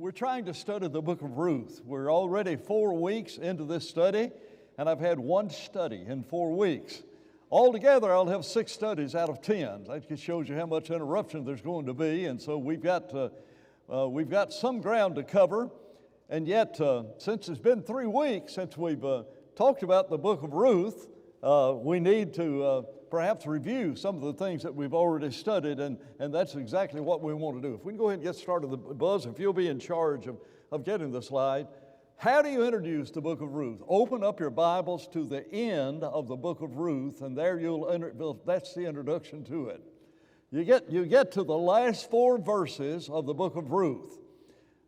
We're trying to study the book of Ruth. We're already 4 weeks into this study, and I've had one study in 4 weeks. Altogether, I'll have 6 studies out of 10. That just shows you how much interruption there's going to be, and so we've got some ground to cover. And yet, since it's been 3 weeks since we've talked about the book of Ruth, we need to perhaps review some of the things that we've already studied, and that's exactly what we want to do. If we can go ahead and get started, Buzz, if you'll be in charge of getting the slide. How do you introduce the book of Ruth? Open up your Bibles to the end of the book of Ruth, and there that's the introduction to it. You get to the last 4 verses of the book of Ruth.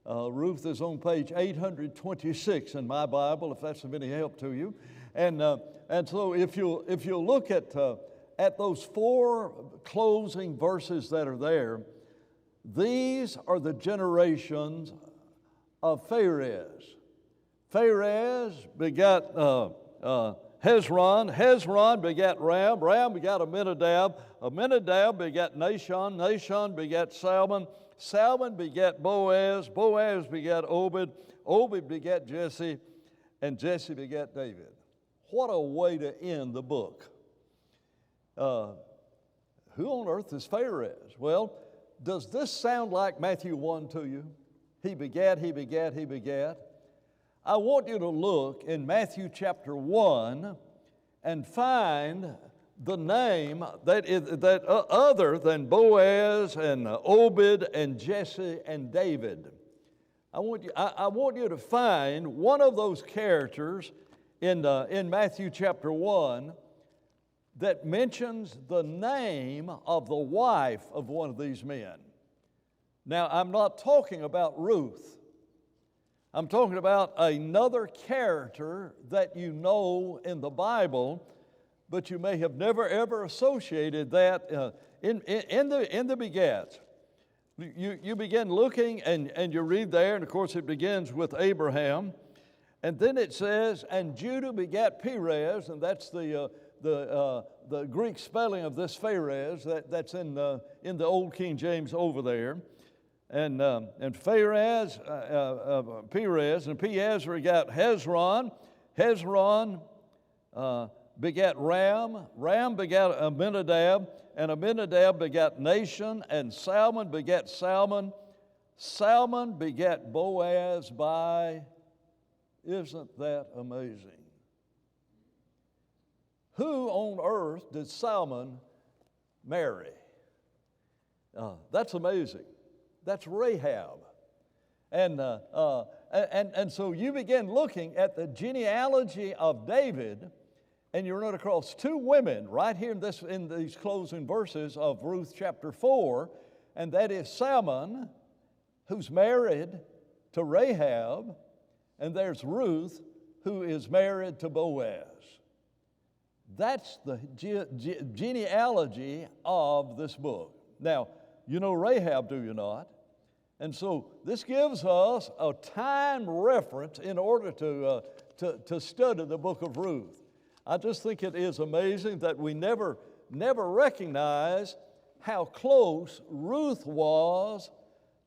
Ruth is on page 826 in my Bible, if that's of any help to you. And so if you look at those 4 closing verses that are there, these are the generations of Pharez. Pharez begat Hezron. Hezron begat Ram. Ram begat Amminadab. Amminadab begat Nahshon. Nahshon begat Salmon. Salmon begat Boaz. Boaz begat Obed. Obed begat Jesse. And Jesse begat David. What a way to end the book. Who on earth is Pharez? Well, does this sound like Matthew 1 to you? He begat, he begat, he begat. I want you to look in Matthew chapter 1 and find the name that other than Boaz and Obed and Jesse and David. I want you to find one of those characters in Matthew chapter 1 that mentions the name of the wife of one of these men. Now, I'm not talking about Ruth. I'm talking about another character that you know in the Bible, but you may have never ever associated that in the begats. You begin looking and you read there, and of course it begins with Abraham, and then it says, and Judah begat Perez, and that's the Greek spelling of this Pharez that's in the Old King James over there. And Perez, and Perez begat Hezron. Hezron begat Ram. Ram begat Amminadab. And Amminadab begat Nahshon. And Salmon begat Salmon. Salmon begat Boaz by, isn't that amazing? Who on earth did Salmon marry? That's amazing. That's Rahab. And so you begin looking at the genealogy of David, and you run across 2 women right here in these closing verses of Ruth chapter 4, and that is Salmon, who's married to Rahab, and there's Ruth, who is married to Boaz. That's the genealogy of this book. Now, you know Rahab, do you not? And so this gives us a time reference in order to study the book of Ruth. I just think it is amazing that we never recognize how close Ruth was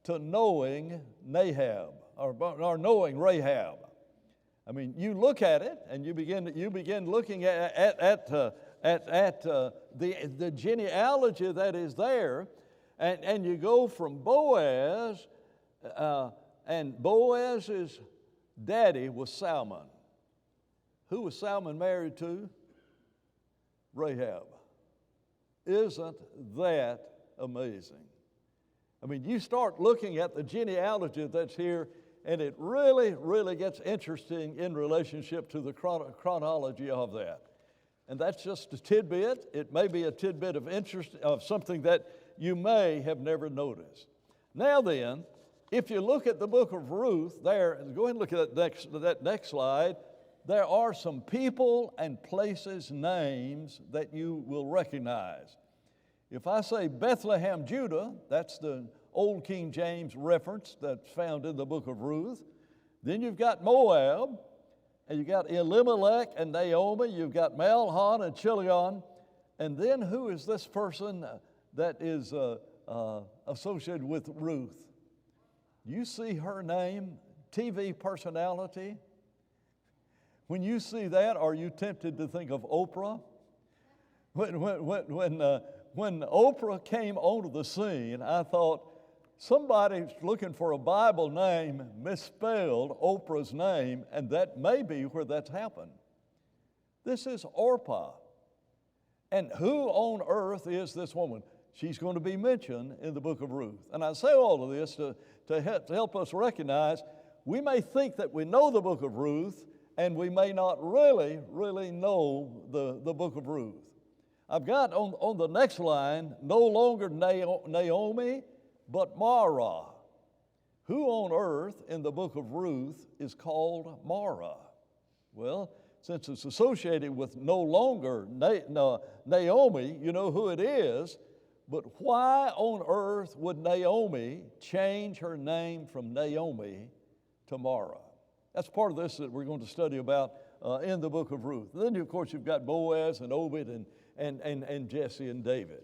to knowing Nahab or knowing Rahab. I mean, you look at it and you begin looking at the genealogy that is there. And you go from Boaz, and Boaz's daddy was Salmon. Who was Salmon married to? Rahab. Isn't that amazing? I mean, you start looking at the genealogy that's here, and it really, really gets interesting in relationship to the chronology of that. And that's just a tidbit. It may be a tidbit of interest of something that you may have never noticed. Now then, if you look at the book of Ruth there, go ahead and look at that next slide, there are some people and places, names that you will recognize. If I say Bethlehem, Judah, that's the Old King James reference that's found in the book of Ruth. Then you've got Moab, and you've got Elimelech and Naomi, you've got Mahlon and Chilion, and then who is this person that is associated with Ruth? You see her name, TV personality. When you see that, are you tempted to think of Oprah? When Oprah came onto the scene, I thought, somebody's looking for a Bible name, misspelled Oprah's name, and that may be where that's happened. This is Orpah. And who on earth is this woman? She's going to be mentioned in the book of Ruth. And I say all of this to help us recognize we may think that we know the book of Ruth, and we may not really know the book of Ruth. I've got on the next line, no longer Naomi, but Mara. Who on earth in the book of Ruth is called Mara? Well, since it's associated with no longer Naomi, you know who it is. But why on earth would Naomi change her name from Naomi to Mara? That's part of this that we're going to study about in the book of Ruth. And then, of course, you've got Boaz and Obed and Jesse and David.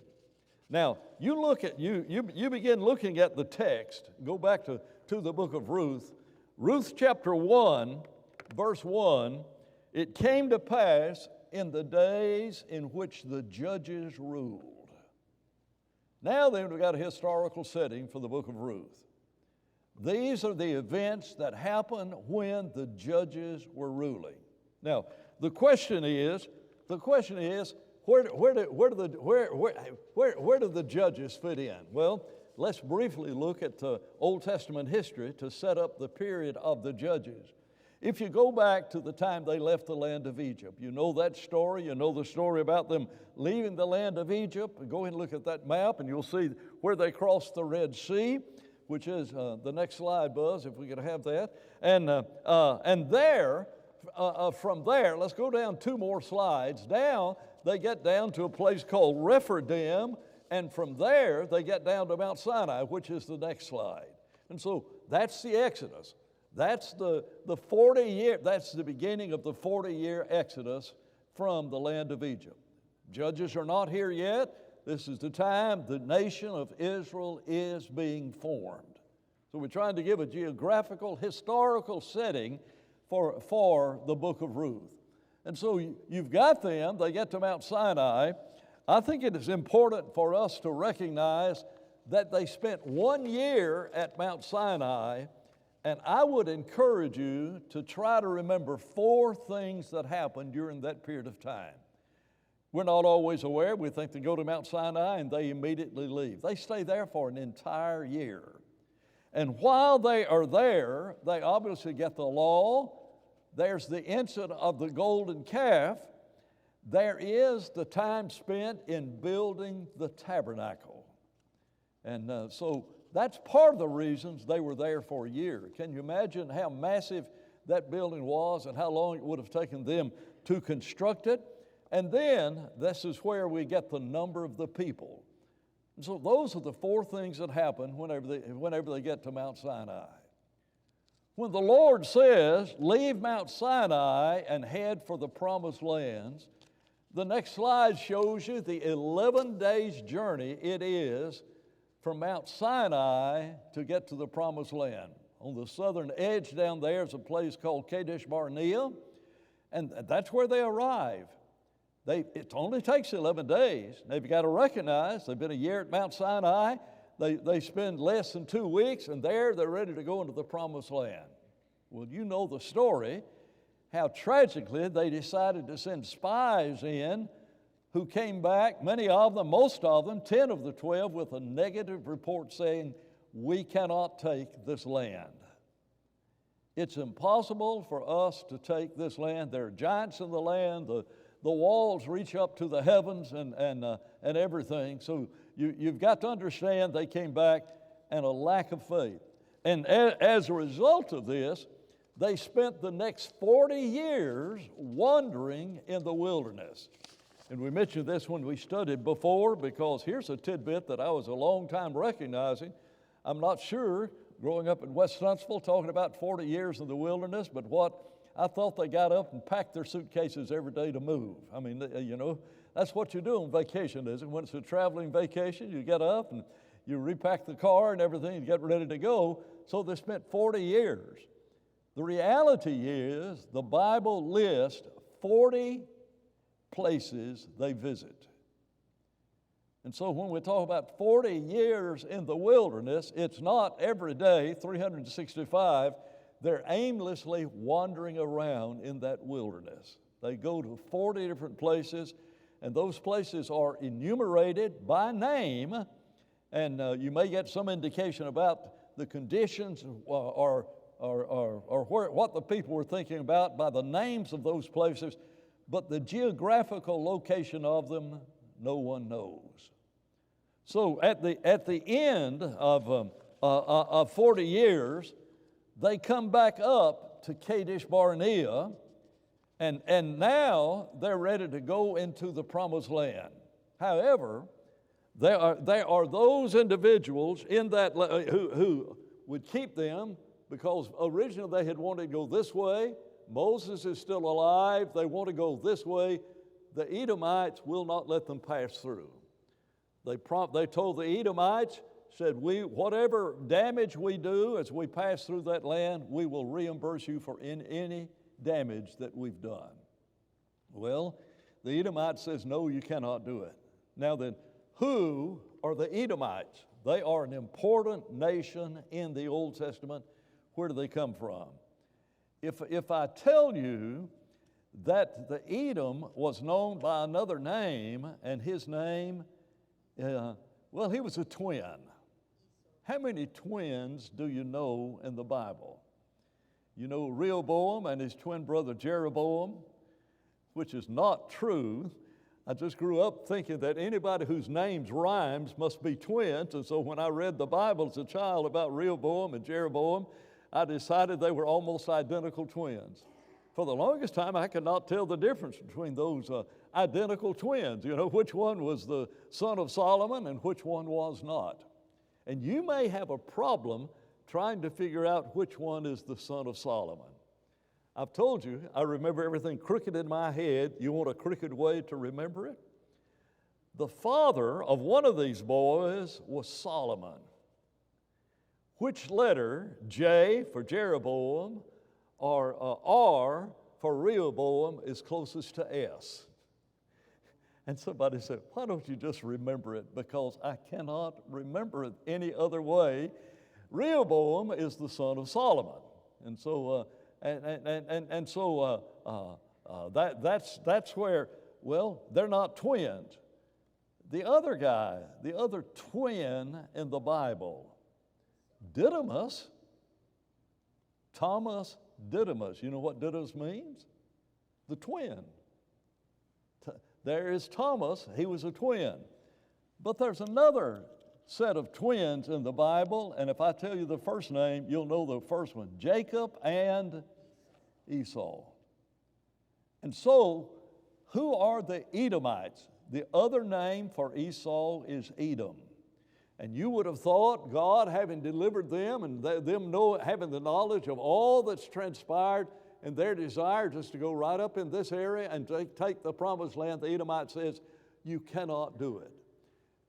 Now, you begin looking at the text. Go back to the book of Ruth. Ruth chapter 1, verse 1, it came to pass in the days in which the judges ruled. Now then, we've got a historical setting for the book of Ruth. These are the events that happened when the judges were ruling. Now, the question is, where do the judges fit in? Well, let's briefly look at Old Testament history to set up the period of the judges. If you go back to the time they left the land of Egypt, you know that story. You know the story about them leaving the land of Egypt. Go ahead and look at that map, and you'll see where they crossed the Red Sea, which is the next slide, Buzz, if we could have that. And there, from there, let's go down 2 more slides. Down, they get down to a place called Rephidim, and from there, they get down to Mount Sinai, which is the next slide. And so that's the Exodus. That's the 40-year, that's the beginning of the 40-year Exodus from the land of Egypt. Judges are not here yet. This is the time the nation of Israel is being formed. So we're trying to give a geographical, historical setting for the book of Ruth. And so you've got them, they get to Mount Sinai. I think it is important for us to recognize that they spent 1 year at Mount Sinai. And I would encourage you to try to remember 4 things that happened during that period of time. We're not always aware. We think they go to Mount Sinai and they immediately leave. They stay there for an entire year. And while they are there, they obviously get the law. There's the incident of the golden calf. There is the time spent in building the tabernacle. And so that's part of the reasons they were there for a year. Can you imagine how massive that building was and how long it would have taken them to construct it? And then this is where we get the number of the people. And so those are the 4 things that happen whenever they get to Mount Sinai. When the Lord says, leave Mount Sinai and head for the promised lands, the next slide shows you the 11 days journey it is from Mount Sinai to get to the promised land. On the southern edge down there is a place called Kadesh Barnea, and that's where they arrive. It only takes 11 days. Now, you've got to recognize they've been a year at Mount Sinai. They spend less than 2 weeks, and there they're ready to go into the promised land. Well, you know the story, how tragically they decided to send spies in who came back, many of them, most of them, 10 of the 12, with a negative report saying, we cannot take this land. It's impossible for us to take this land. There are giants in the land. The walls reach up to the heavens and everything. So you've got to understand they came back and a lack of faith. And as a result of this, they spent the next 40 years wandering in the wilderness. And we mentioned this when we studied before, because here's a tidbit that I was a long time recognizing. I'm not sure, growing up in West Huntsville, talking about 40 years in the wilderness, but I thought they got up and packed their suitcases every day to move. I mean, you know, that's what you do on vacation, isn't it? When it's a traveling vacation, you get up and you repack the car and everything and get ready to go. So they spent 40 years. The reality is the Bible lists 40 places they visit. And so when we talk about 40 years in the wilderness, it's not every day, 365, they're aimlessly wandering around in that wilderness. They go to 40 different places, and those places are enumerated by name, and you may get some indication about the conditions or what the people were thinking about by the names of those places, but the geographical location of them, no one knows. So at the end of 40 years, they come back up to Kadesh Barnea, and now they're ready to go into the promised land. However, there are those individuals in that who would keep them, because originally they had wanted to go this way. Moses is still alive. They want to go this way. The Edomites will not let them pass through. They told the Edomites, said, whatever damage we do as we pass through that land, we will reimburse you for any damage that we've done. Well, the Edomite says, no, you cannot do it. Now then, who are the Edomites? They are an important nation in the Old Testament. Where do they come from? If I tell you that the Edom was known by another name, and his name, well, he was a twin. How many twins do you know in the Bible? You know Rehoboam and his twin brother Jeroboam, which is not true. I just grew up thinking that anybody whose names rhymes must be twins, and so when I read the Bible as a child about Rehoboam and Jeroboam, I decided they were almost identical twins. For the longest time, I could not tell the difference between those identical twins, which one was the son of Solomon and which one was not. And you may have a problem trying to figure out which one is the son of Solomon. I've told you, I remember everything crooked in my head. You want a crooked way to remember it? The father of one of these boys was Solomon. Which letter, J for Jeroboam, or R for Rehoboam, is closest to S? And somebody said, why don't you just remember it? Because I cannot remember it any other way. Rehoboam is the son of Solomon. And so, that's where, well, they're not twins. The other guy, the other twin in the Bible, Didymus, Thomas Didymus. You know what Didymus means? The twin. There is Thomas, he was a twin. But there's another set of twins in the Bible, and if I tell you the first name, you'll know the first one, Jacob and Esau. And so, who are the Edomites? The other name for Esau is Edom. And you would have thought God, having delivered them and having the knowledge of all that's transpired, and their desire just to go right up in this area and take the promised land, the Edomite says, you cannot do it.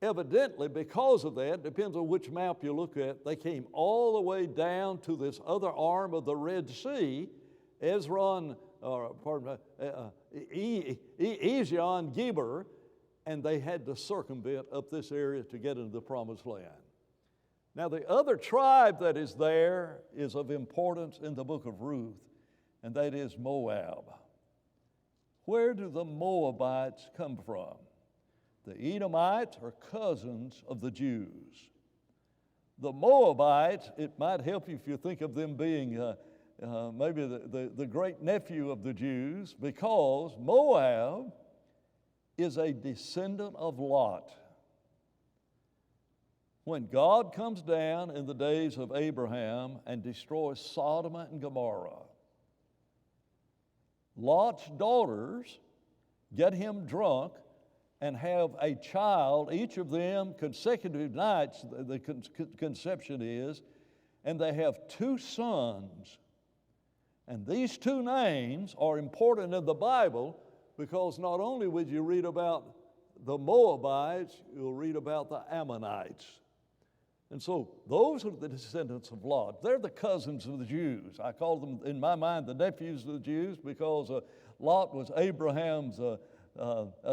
Evidently, because of that, depends on which map you look at, they came all the way down to this other arm of the Red Sea, Ezion Geber, and they had to circumvent up this area to get into the promised land. Now, the other tribe that is there is of importance in the book of Ruth, and that is Moab. Where do the Moabites come from? The Edomites are cousins of the Jews. The Moabites, it might help you if you think of them being maybe the great nephew of the Jews, because Moab is a descendant of Lot. When God comes down in the days of Abraham and destroys Sodom and Gomorrah, Lot's daughters get him drunk and have a child, each of them consecutive nights, the conception is, and they have two sons. And these two names are important in the Bible because not only would you read about the Moabites, you'll read about the Ammonites. And so those are the descendants of Lot. They're the cousins of the Jews. I call them, in my mind, the nephews of the Jews because Lot was Abraham's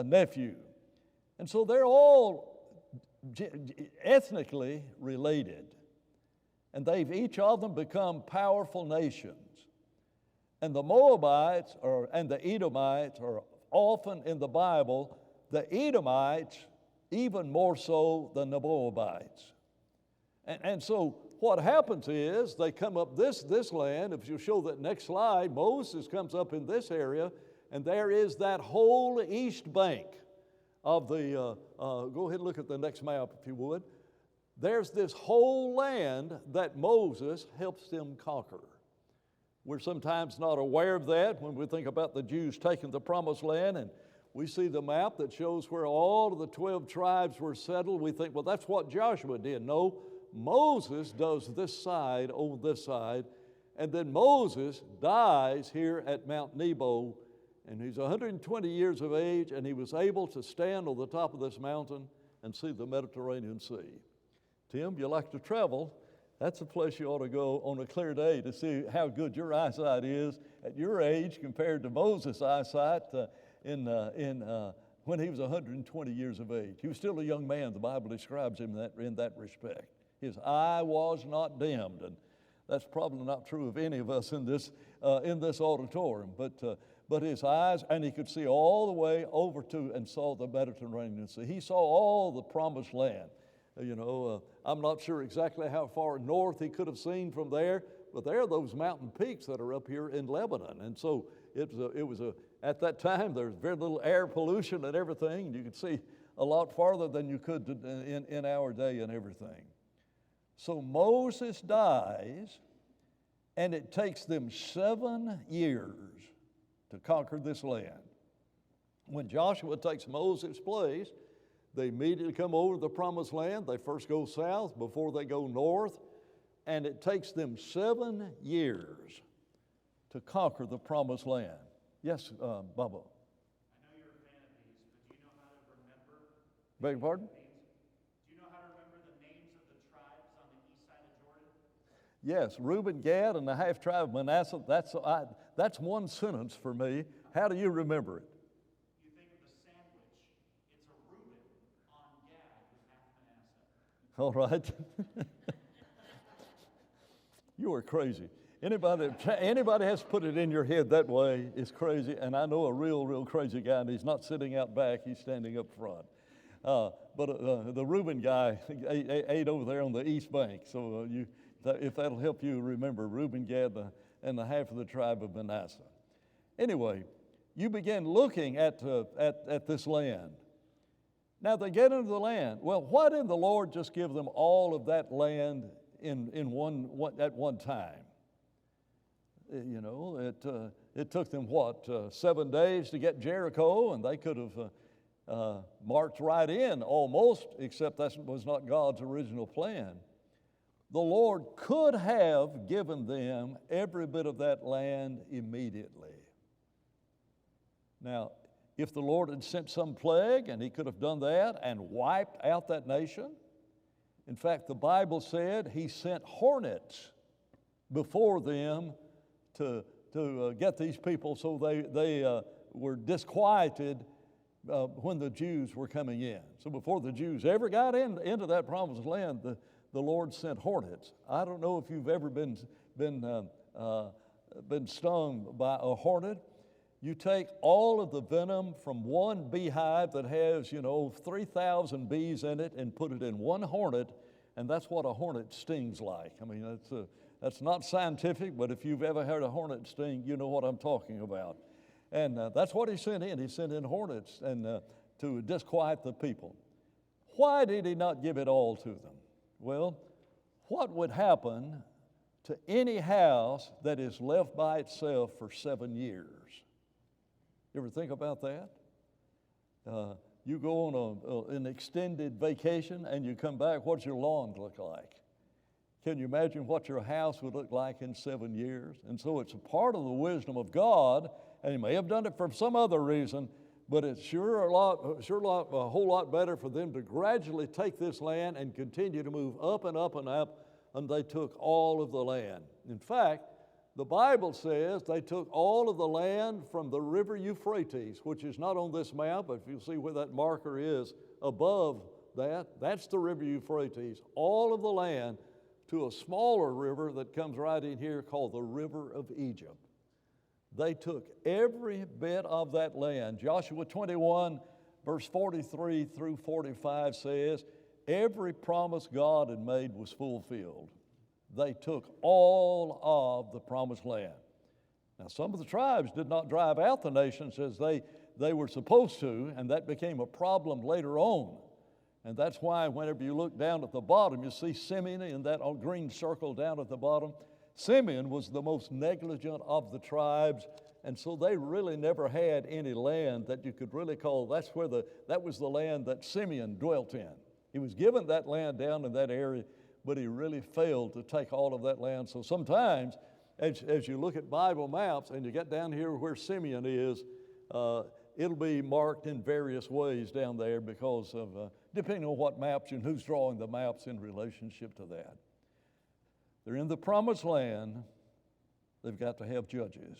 nephew. And so they're all ethnically related. And they've each of them become powerful nations. And the Moabites and the Edomites are often in the Bible, the Edomites even more so than the Moabites. And so what happens is they come up this land. If you show that next slide, Moses comes up in this area, and there is that whole east bank of the, go ahead and look at the next map if you would. There's this whole land that Moses helps them conquer. We're sometimes not aware of that when we think about the Jews taking the promised land, and we see the map that shows where all of the 12 tribes were settled. We think, well, that's what Joshua did. No, Moses does this side on this side, and then Moses dies here at Mount Nebo, and he's 120 years of age, and he was able to stand on the top of this mountain and see the Mediterranean Sea. Tim, you like to travel. That's a place you ought to go on a clear day to see how good your eyesight is at your age compared to Moses' eyesight when he was 120 years of age. He was still a young man. The Bible describes him in that respect. His eye was not dimmed, and that's probably not true of any of us in this auditorium. But his eyes, and he could see all the way over to and saw the Mediterranean Sea. He saw all the promised land. I'm not sure exactly how far north he could have seen from there, but there are those mountain peaks that are up here in Lebanon. And so at that time, there's very little air pollution and everything. You could see a lot farther than you could in our day and everything. So Moses dies, and it takes them 7 years to conquer this land. When Joshua takes Moses' place, they immediately come over to the promised land. They first go south before they go north, and it takes them 7 years to conquer the promised land. Yes, Bubba. I know you're a fan of these, but do you know how to remember? Beg your pardon? Do you know how to remember the names of the tribes on the east side of Jordan? Yes, Reuben, Gad, and the half tribe of Manasseh. That's one sentence for me. How do you remember it? You think of the sandwich. It's a Reuben on Gad with half Manasseh. All right. You are crazy. Anybody has to put it in your head that way is crazy, and I know a real crazy guy, and he's not sitting out back, he's standing up front. But the Reuben guy ate over there on the east bank, so if that'll help you remember, Reuben, Gad, and the half of the tribe of Manasseh. Anyway, you begin looking at this land. Now they get into the land. Well, why didn't the Lord just give them all of that land at one time? It took them 7 days to get Jericho, and they could have marched right in almost, except that was not God's original plan. The Lord could have given them every bit of that land immediately. Now, if the Lord had sent some plague, and he could have done that and wiped out that nation. In fact, the Bible said he sent hornets before them to get these people so they were disquieted when the Jews were coming in. So before the Jews ever got into that promised land, the Lord sent hornets. I don't know if you've ever been stung by a hornet. You take all of the venom from one beehive that has 3,000 bees in it and put it in one hornet, and that's what a hornet stings like. I mean, that's not scientific, but if you've ever heard a hornet sting, you know what I'm talking about. And that's what he sent in. He sent in hornets and to disquiet the people. Why did he not give it all to them? Well, what would happen to any house that is left by itself for 7 years? You ever think about that? You go on an extended vacation and you come back, what's your lawn look like? Can you imagine what your house would look like in 7 years? And so it's a part of the wisdom of God, and he may have done it for some other reason, But it's a whole lot better for them to gradually take this land and continue to move up and up and up, and they took all of the land. In fact, the Bible says they took all of the land from the river Euphrates, which is not on this map, but if you see where that marker is above that, that's the river Euphrates, all of the land to a smaller river that comes right in here called the River of Egypt. They took every bit of that land. Joshua 21, verse 43 through 45 says, every promise God had made was fulfilled. They took all of the promised land. Now, some of the tribes did not drive out the nations as they were supposed to, and that became a problem later on. And that's why whenever you look down at the bottom, you see Simeon in that green circle down at the bottom. Simeon was the most negligent of the tribes, and so they really never had any land that you could really call, that was the land that Simeon dwelt in. He was given that land down in that area, but he really failed to take all of that land. So sometimes, as you look at Bible maps and you get down here where Simeon is, it'll be marked in various ways down there because of, depending on what maps and who's drawing the maps in relationship to that. They're in the promised land. They've got to have judges.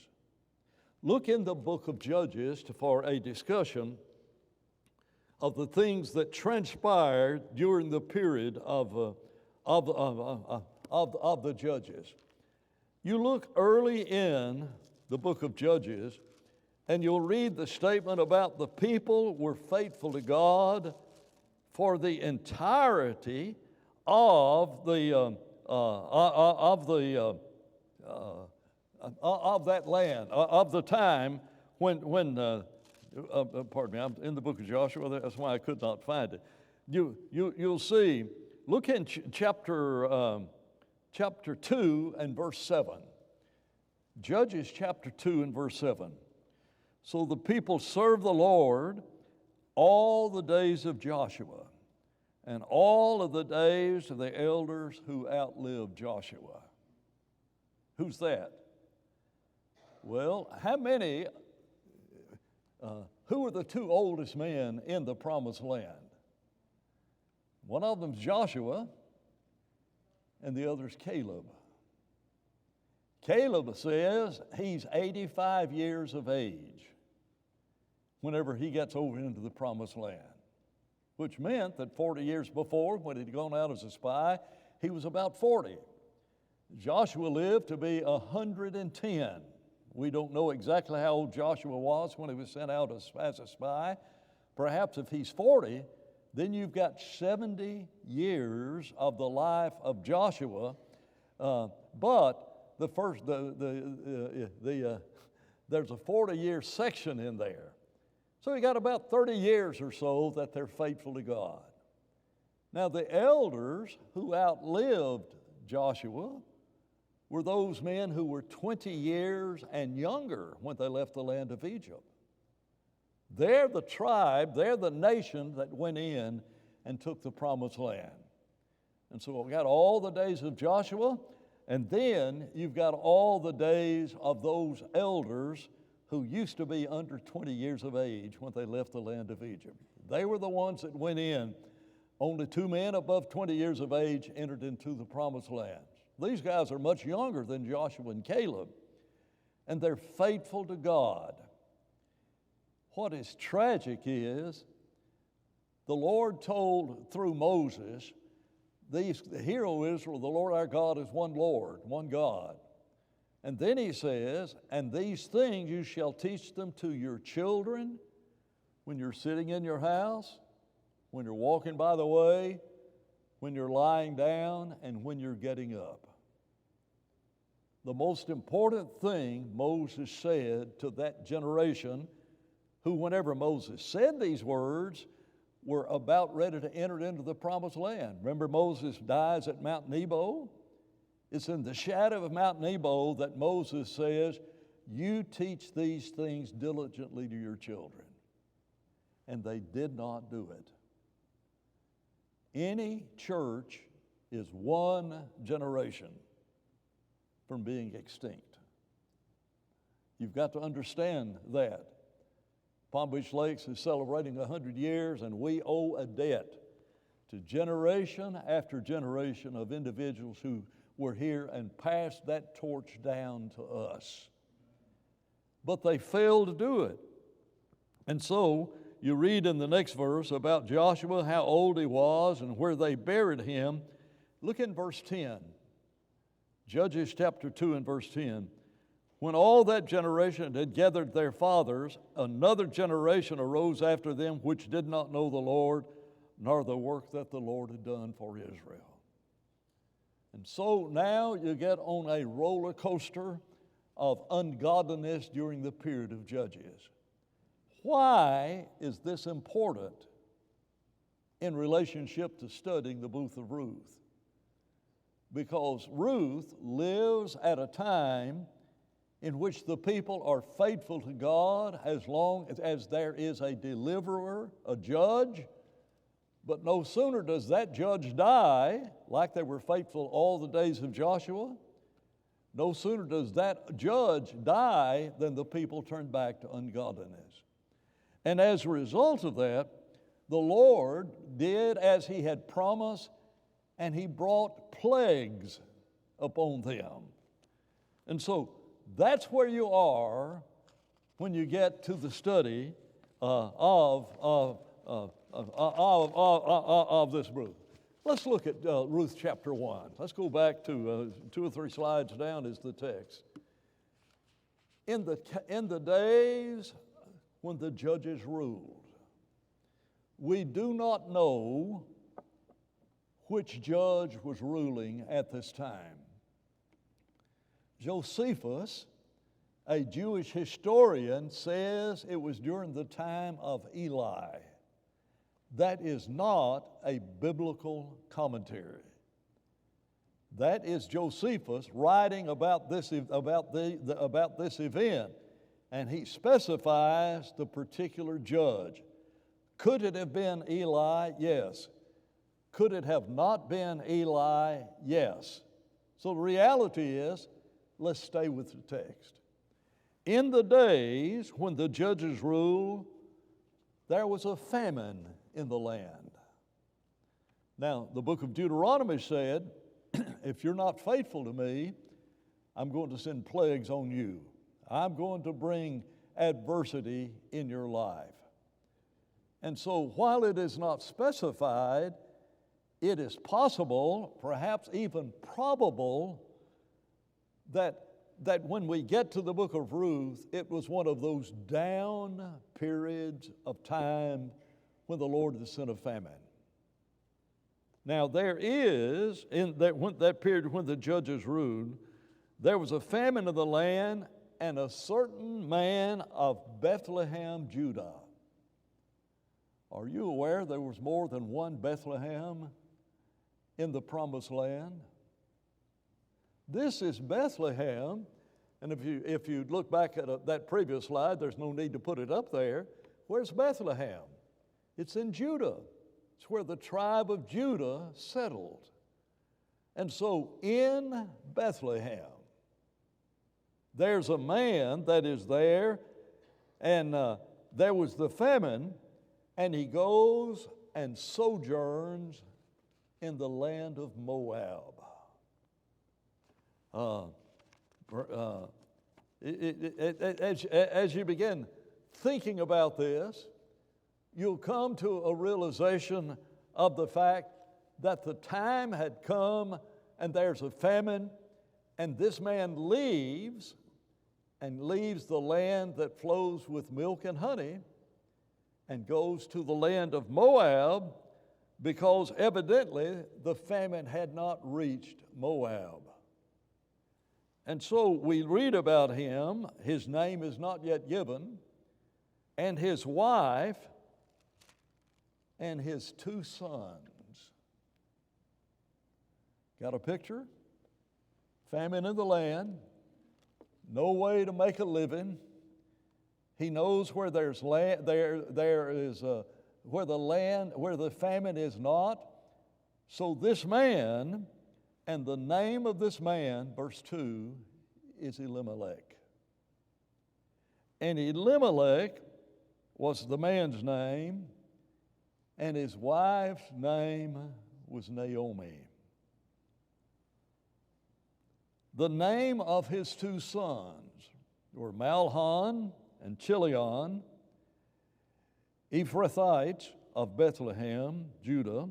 Look in the book of Judges for a discussion of the things that transpired during the period of the judges. You look early in the book of Judges, and you'll read the statement about the people were faithful to God for the entirety of that land, of the time when pardon me, I'm in the book of Joshua. That's why I could not find it. You'll see. Look in chapter 2 and verse 7. Judges chapter 2 and verse 7. So the people served the Lord all the days of Joshua and all of the days of the elders who outlived Joshua. Who's that? Well, who are the two oldest men in the promised land? One of them's Joshua, and the other's Caleb. Caleb says he's 85 years of age whenever he gets over into the promised land, which meant that 40 years before, when he'd gone out as a spy, he was about 40. Joshua lived to be 110. We don't know exactly how old Joshua was when he was sent out as a spy. Perhaps if he's 40, then you've got 70 years of the life of Joshua, but there's a 40-year section in there. So you got about 30 years or so that they're faithful to God. Now the elders who outlived Joshua were those men who were 20 years and younger when they left the land of Egypt. They're the tribe, they're the nation that went in and took the promised land. And so we've got all the days of Joshua, and then you've got all the days of those elders who used to be under 20 years of age when they left the land of Egypt. They were the ones that went in. Only 2 men above 20 years of age entered into the promised land. These guys are much younger than Joshua and Caleb, and they're faithful to God. What is tragic is the Lord told through Moses, "Hear, O Israel, the Lord our God is one Lord, one God." And then he says, "And these things you shall teach them to your children when you're sitting in your house, when you're walking by the way, when you're lying down, and when you're getting up." The most important thing Moses said to that generation, who whenever Moses said these words, were about ready to enter into the promised land. Remember, Moses dies at Mount Nebo? It's in the shadow of Mount Nebo that Moses says, "You teach these things diligently to your children." And they did not do it. Any church is one generation from being extinct. You've got to understand that. Palm Beach Lakes is celebrating 100 years, and we owe a debt to generation after generation of individuals who were here and passed that torch down to us. But they failed to do it. And so you read in the next verse about Joshua, how old he was and where they buried him. Look in verse 10. Judges chapter 2 and verse 10. When all that generation had gathered their fathers, another generation arose after them which did not know the Lord, nor the work that the Lord had done for Israel. And so now you get on a roller coaster of ungodliness during the period of Judges. Why is this important in relationship to studying the book of Ruth? Because Ruth lives at a time in which the people are faithful to God as long as there is a deliverer, a judge. But no sooner does that judge die, like they were faithful all the days of Joshua, no sooner does that judge die than the people turn back to ungodliness. And as a result of that, the Lord did as he had promised, and he brought plagues upon them. And so that's where you are when you get to the study of this Ruth. Let's look at Ruth chapter 1. Let's go back to 2 or 3 slides down is the text. In the days when the judges ruled, we do not know which judge was ruling at this time. Josephus, a Jewish historian, says it was during the time of Eli. That is not a biblical commentary. That is Josephus writing about this event, and he specifies the particular judge. Could it have been Eli? Yes. Could it have not been Eli? Yes. So the reality is, let's stay with the text. In the days when the judges ruled, there was a famine in the land. Now, the book of Deuteronomy said, if you're not faithful to me, I'm going to send plagues on you. I'm going to bring adversity in your life. And so while it is not specified, it is possible, perhaps even probable, that when we get to the book of Ruth, it was one of those down periods of time when the Lord has sent a famine. Now there is, in that period when the judges ruled, there was a famine in the land, and a certain man of Bethlehem, Judah. Are you aware there was more than one Bethlehem in the promised land? This is Bethlehem, and if you look back at that previous slide, there's no need to put it up there. Where's Bethlehem? It's in Judah. It's where the tribe of Judah settled. And so in Bethlehem, there's a man that is there, and there was the famine, and he goes and sojourns in the land of Moab. As you begin thinking about this, you'll come to a realization of the fact that the time had come and there's a famine, and this man leaves the land that flows with milk and honey and goes to the land of Moab, because evidently the famine had not reached Moab. And so we read about him. His name is not yet given, and his wife and his 2 sons. Got a picture? Famine in the land, no way to make a living. He knows where there's land, there is where the famine is not. So this man, and the name of this man, verse 2, is Elimelech. And Elimelech was the man's name, and his wife's name was Naomi. The name of his two sons were Mahlon and Chilion, Ephrathites of Bethlehem, Judah,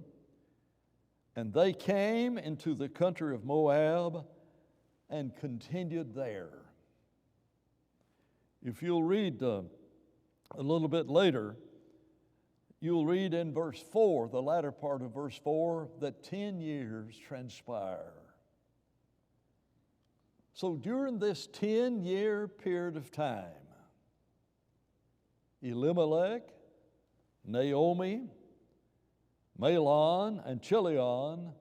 and they came into the country of Moab and continued there. If you'll read a little bit later, you'll read in verse 4, the latter part of verse 4, that 10 years transpire. So during this 10-year period of time, Elimelech, Naomi, Mahlon, and Chilion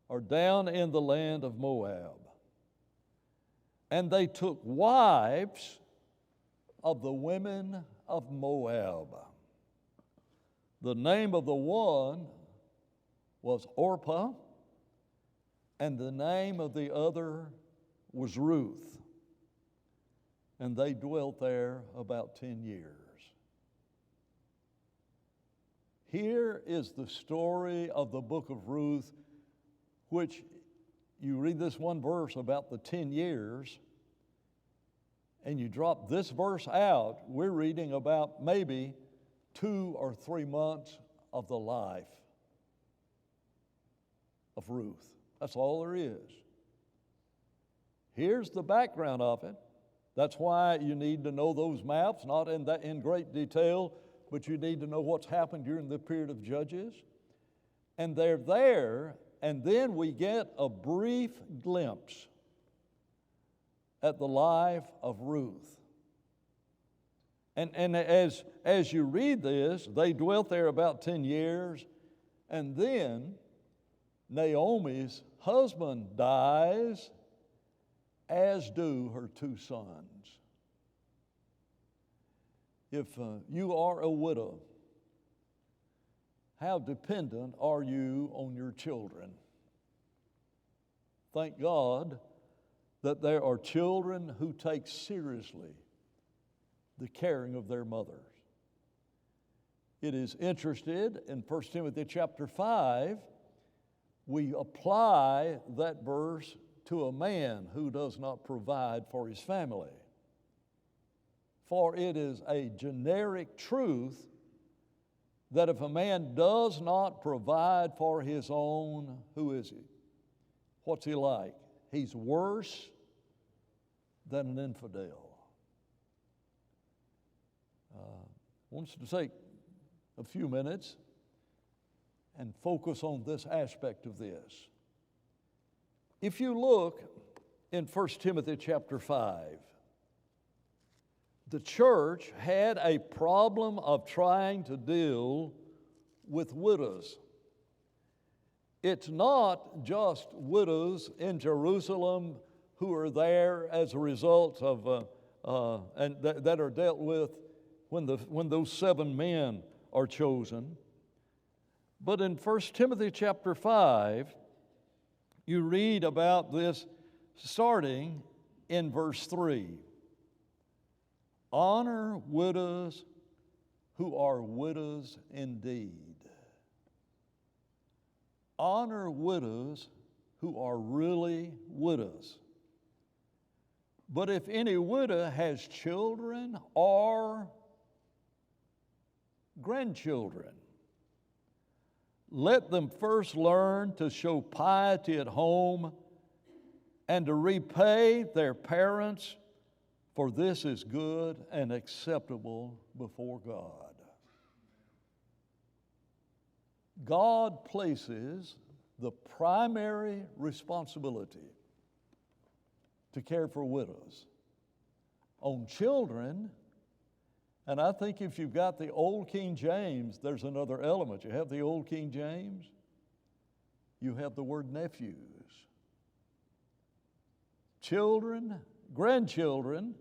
are down in the land of Moab. And they took wives of the women of Moab. The name of the one was Orpah, and the name of the other was Ruth. And they dwelt there about 10 years. Here is the story of the book of Ruth, which you read this one verse about the 10 years, and you drop this verse out, we're reading about maybe 2 or 3 months of the life of Ruth. That's all there is. Here's the background of it. That's why you need to know those maps, not in great detail, but you need to know what's happened during the period of Judges. And they're there, and then we get a brief glimpse at the life of Ruth. And as you read this, they dwelt there about 10 years, and then Naomi's husband dies, as do her 2 sons. If you are a widow, how dependent are you on your children? Thank God that there are children who take seriously the caring of their mothers. It is interested in 1 Timothy chapter 5, we apply that verse to a man who does not provide for his family. For it is a generic truth that if a man does not provide for his own, who is he? What's he like? He's worse than an infidel. I want us to take a few minutes and focus on this aspect of this. If you look in 1 Timothy chapter 5, the church had a problem of trying to deal with widows. It's not just widows in Jerusalem who are there as a result of, and that are dealt with when those 7 men are chosen. But in 1 Timothy chapter 5, you read about this starting in verse 3. Honor widows who are widows indeed. Honor widows who are really widows. But if any widow has children or grandchildren, let them first learn to show piety at home and to repay their parents, for this is good and acceptable before God. God places the primary responsibility to care for widows on children. And I think if you've got the old King James, there's another element. You have the old King James, you have the word nephews. Children, grandchildren,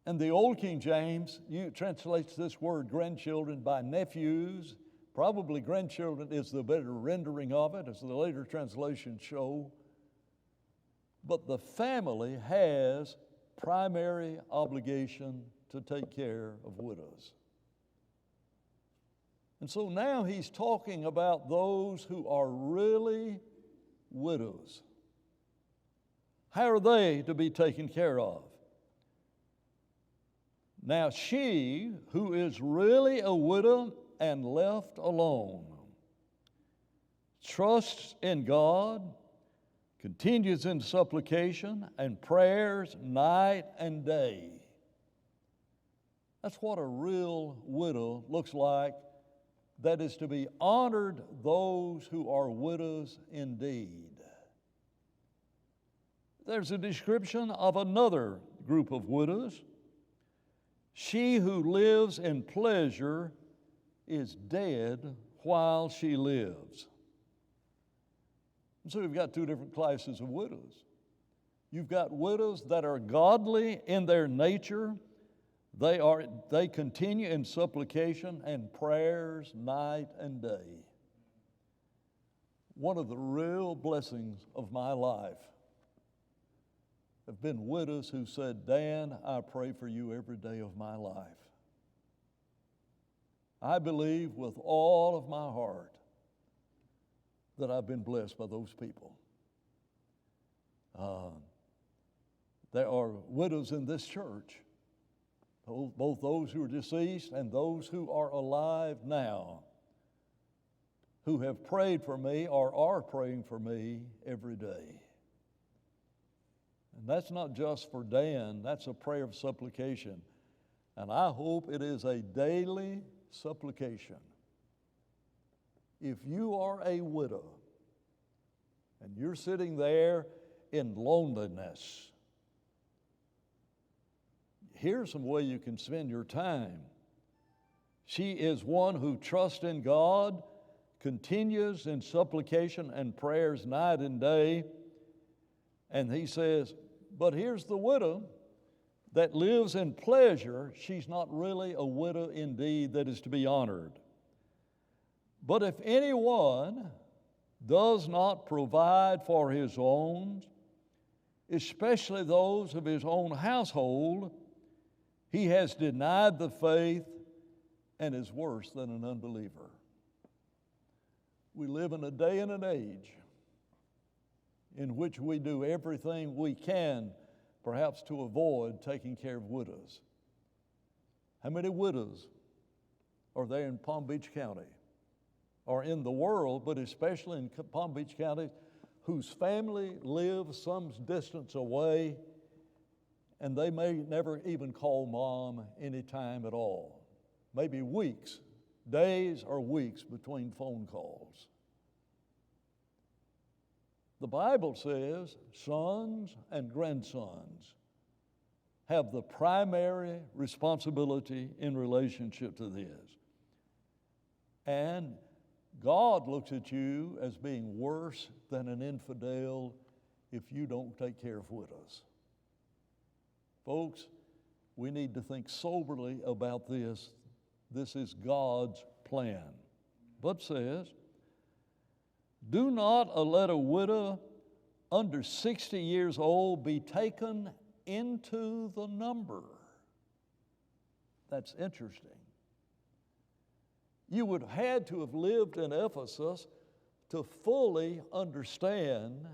and the old King James translates this word grandchildren by nephews. Probably grandchildren is the better rendering of it, as the later translations show. But the family has primary obligation to take care of widows. And so now he's talking about those who are really widows. How are they to be taken care of? Now, she who is really a widow and left alone trusts in God, continues in supplication and prayers night and day. That's what a real widow looks like, that is to be honored those who are widows indeed. There's a description of another group of widows. She who lives in pleasure is dead while she lives. And so we've got two different classes of widows. You've got widows that are godly in their nature. They continue in supplication and prayers night and day. One of the real blessings of my life have been widows who said, Dan, I pray for you every day of my life. I believe with all of my heart that I've been blessed by those people. There are widows in this church, both those who are deceased and those who are alive now, who have prayed for me or are praying for me every day. And that's not just for Dan, that's a prayer of supplication. And I hope it is a daily supplication. If you are a widow and you're sitting there in loneliness, here's some way you can spend your time. She is one who trusts in God, continues in supplication and prayers night and day. And he says, but here's the widow that lives in pleasure. She's not really a widow indeed that is to be honored. But if anyone does not provide for his own, especially those of his own household, he has denied the faith and is worse than an unbeliever. We live in a day and an age in which we do everything we can, perhaps to avoid taking care of widows. How many widows are there in Palm Beach County, or in the world, but especially in Palm Beach County, whose family lives some distance away, and they may never even call mom any time at all? Maybe weeks, days or weeks between phone calls. The Bible says sons and grandsons have the primary responsibility in relationship to this. And God looks at you as being worse than an infidel if you don't take care of widows. Folks, we need to think soberly about this. This is God's plan. But says, do not let a widow under 60 years old be taken into the number. That's interesting. You would have had to have lived in Ephesus to fully understand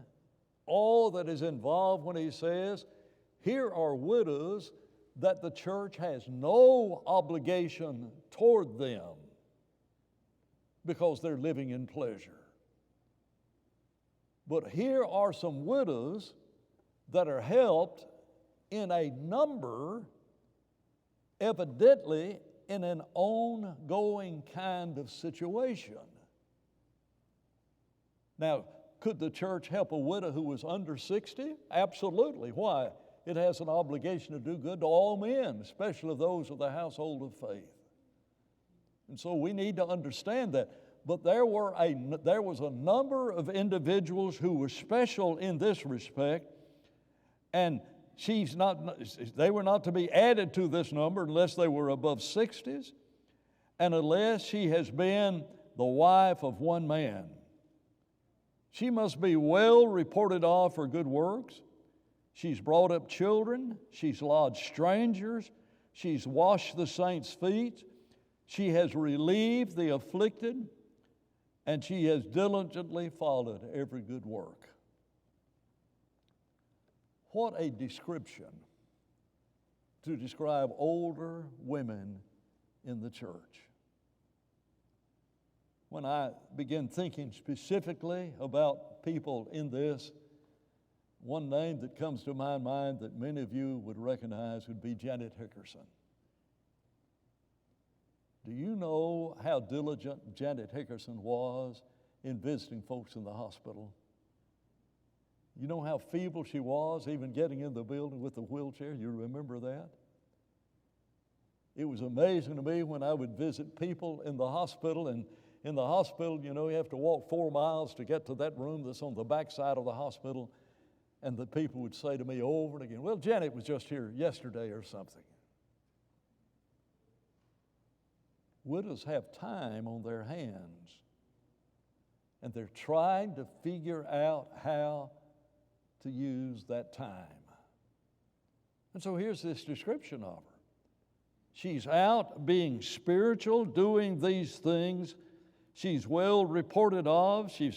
all that is involved when he says, here are widows that the church has no obligation toward them because they're living in pleasure. But here are some widows that are helped in a number, evidently in an ongoing kind of situation. Now, could the church help a widow who was under 60? Absolutely. Why? It has an obligation to do good to all men, especially those of the household of faith. And so we need to understand that. But there was a number of individuals who were special in this respect, and they were not to be added to this number unless they were above 60s, and unless she has been the wife of one man. She must be well reported of for good works. She's brought up children. She's lodged strangers. She's washed the saints' feet. She has relieved the afflicted, and she has diligently followed every good work. What a description to describe older women in the church. When I begin thinking specifically about people in this, one name that comes to my mind that many of you would recognize would be Janet Hickerson. Do you know how diligent Janet Hickerson was in visiting folks in the hospital? You know how feeble she was even getting in the building with the wheelchair? You remember that? It was amazing to me when I would visit people in the hospital, and in the hospital, you know, you have to walk 4 miles to get to that room that's on the back side of the hospital, and the people would say to me over and again, well, Janet was just here yesterday or something. Widows have time on their hands, and they're trying to figure out how to use that time. And so here's this description of her. She's out being spiritual, doing these things. She's well reported of. She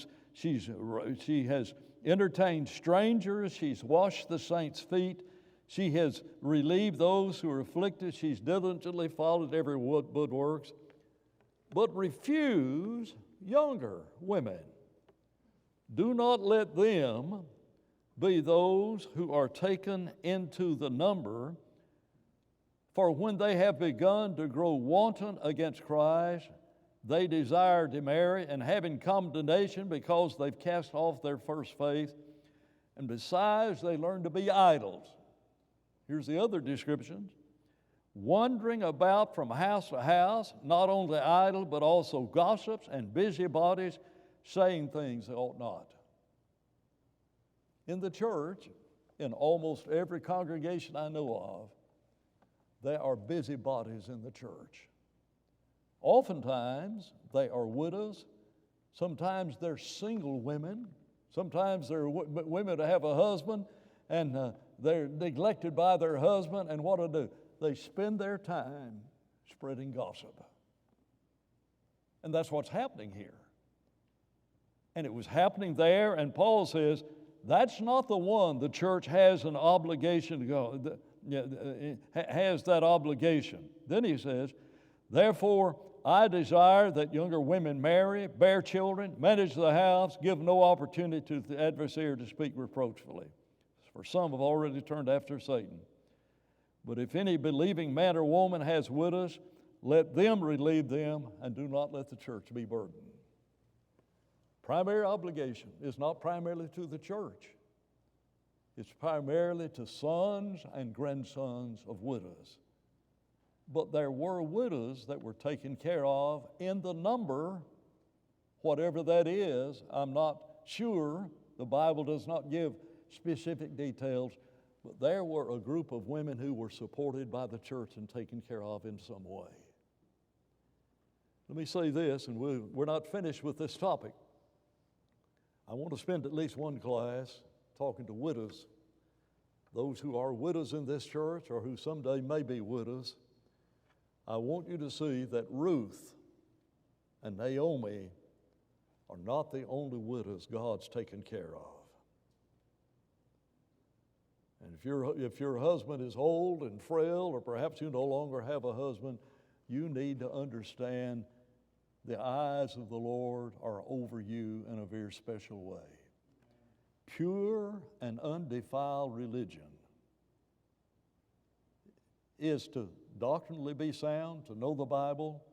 has entertained strangers. She's washed the saints' feet. She has relieved those who are afflicted. She's diligently followed every good works, but refuse younger women. Do not let them be those who are taken into the number, for when they have begun to grow wanton against Christ, they desire to marry, and having condemnation because they've cast off their first faith, and besides they learn to be idols. Here's the other descriptions. Wandering about from house to house, not only idle, but also gossips and busybodies, saying things they ought not. In the church, in almost every congregation I know of, there are busybodies in the church. Oftentimes, they are widows. Sometimes they're single women. Sometimes they're women that have a husband, and they're neglected by their husband, and what do? They spend their time spreading gossip. And that's what's happening here. And it was happening there, and Paul says, that's not the one the church has an obligation to go, has that obligation. Then he says, therefore, I desire that younger women marry, bear children, manage the house, give no opportunity to the adversary to speak reproachfully. For some have already turned after Satan. But if any believing man or woman has widows, let them relieve them, and do not let the church be burdened. Primary obligation is not primarily to the church. It's primarily to sons and grandsons of widows. But there were widows that were taken care of in the number, whatever that is. I'm not sure. The Bible does not give specific details, but there were a group of women who were supported by the church and taken care of in some way. Let me say this, and we're not finished with this topic. I want to spend at least one class talking to widows, those who are widows in this church or who someday may be widows. I want you to see that Ruth and Naomi are not the only widows God's taken care of. And if your husband is old and frail, or perhaps you no longer have a husband, you need to understand the eyes of the Lord are over you in a very special way. Pure and undefiled religion is to doctrinally be sound, to know the Bible.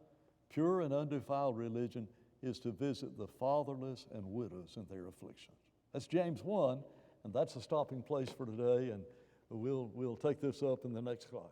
Pure and undefiled religion is to visit the fatherless and widows in their afflictions. That's James 1, and that's a stopping place for today, and we'll take this up in the next class.